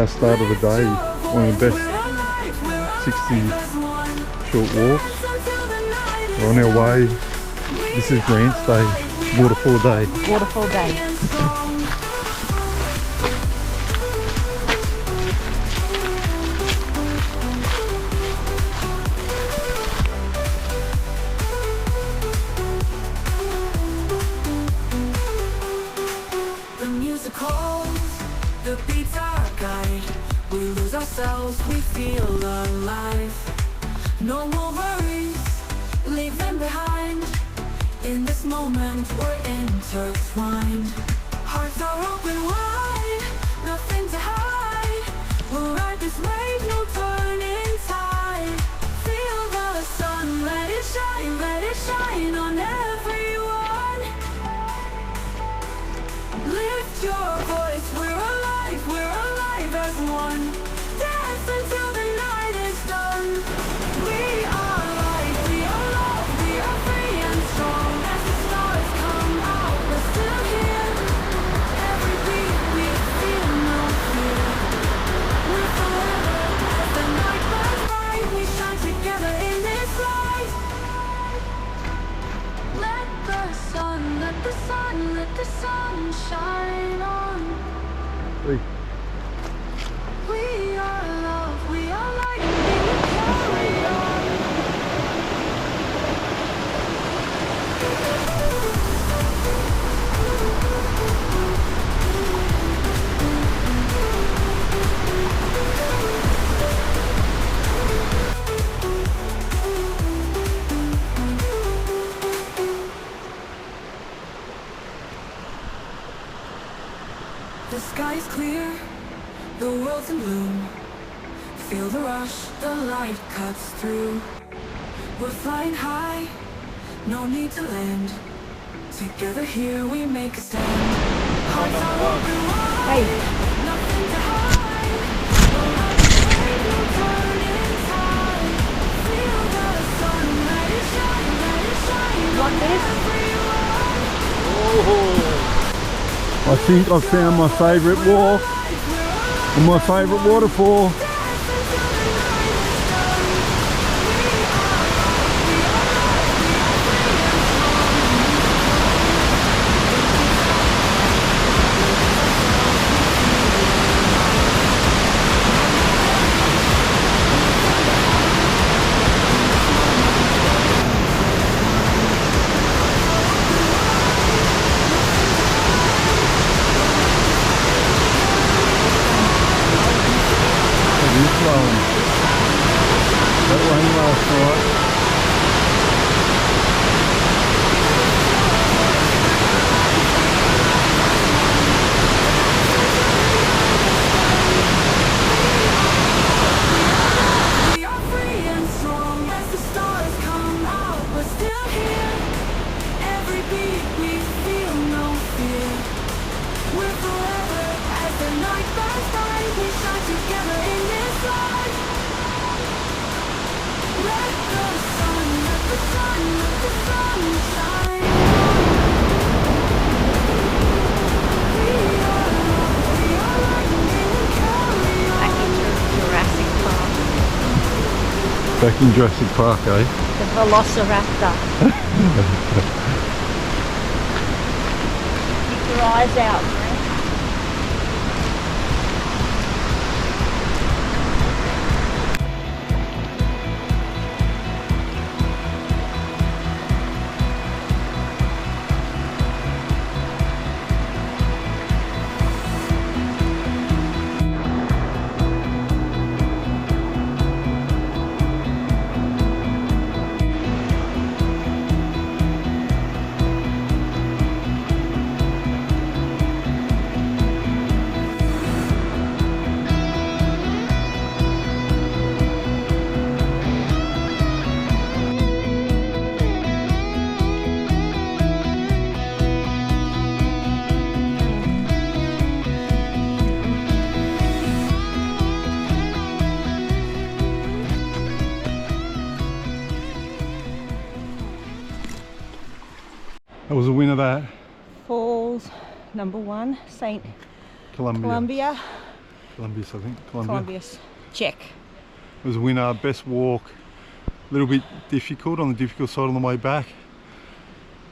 our start of the day. One of the best 60 short walks. We're on our way. This is Grant's day, waterfall day. Waterfall day. The music calls, the beats our guide. We lose ourselves, we feel alive. No more worries, leave them behind. In this moment we're intertwined. Hearts are open wide, nothing to hide. We'll ride this wave, no turning tide. Feel the sun, let it shine on everyone. Lift your voice, we're alive as one. Dance until the night is done. We are light, we are love, we are free and strong. As the stars come out, we're still here. Every beat we feel no fear. We're forever as the night burns bright. We shine together in this light. Let the sun shine on. Hey. We are love, we are light, we will carry on. The sky's clear, the world's in bloom. Feel the rush, the light cuts through. We're flying high, no need to land. Together here we make a stand. Hearts are open wide, Hey. nothing to hide. We'll ride this wave, no turning tide. Feel the sun, let it shine Want on this? everyone. I think I've found my favourite walk and my favourite waterfall. That rain last night. We are free and strong as the stars come out. We're still here. Every beat we feel no fear. We're forever as the night burns bright. We shine together in this light. Let the sun shine. We are love, we are light, we will carry on. Back into Jurassic Park. Back in Jurassic Park, eh? The Velociraptor. Keep your eyes out, Grant. That was the winner, that. Falls number 1, St. Columbia. Columbia. Columbia's, I think. Columbia. Columbia's. Check. It was a winner, best walk. A little bit difficult, on the difficult side on the way back.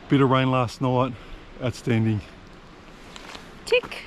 Bit of rain last night. Outstanding. Tick.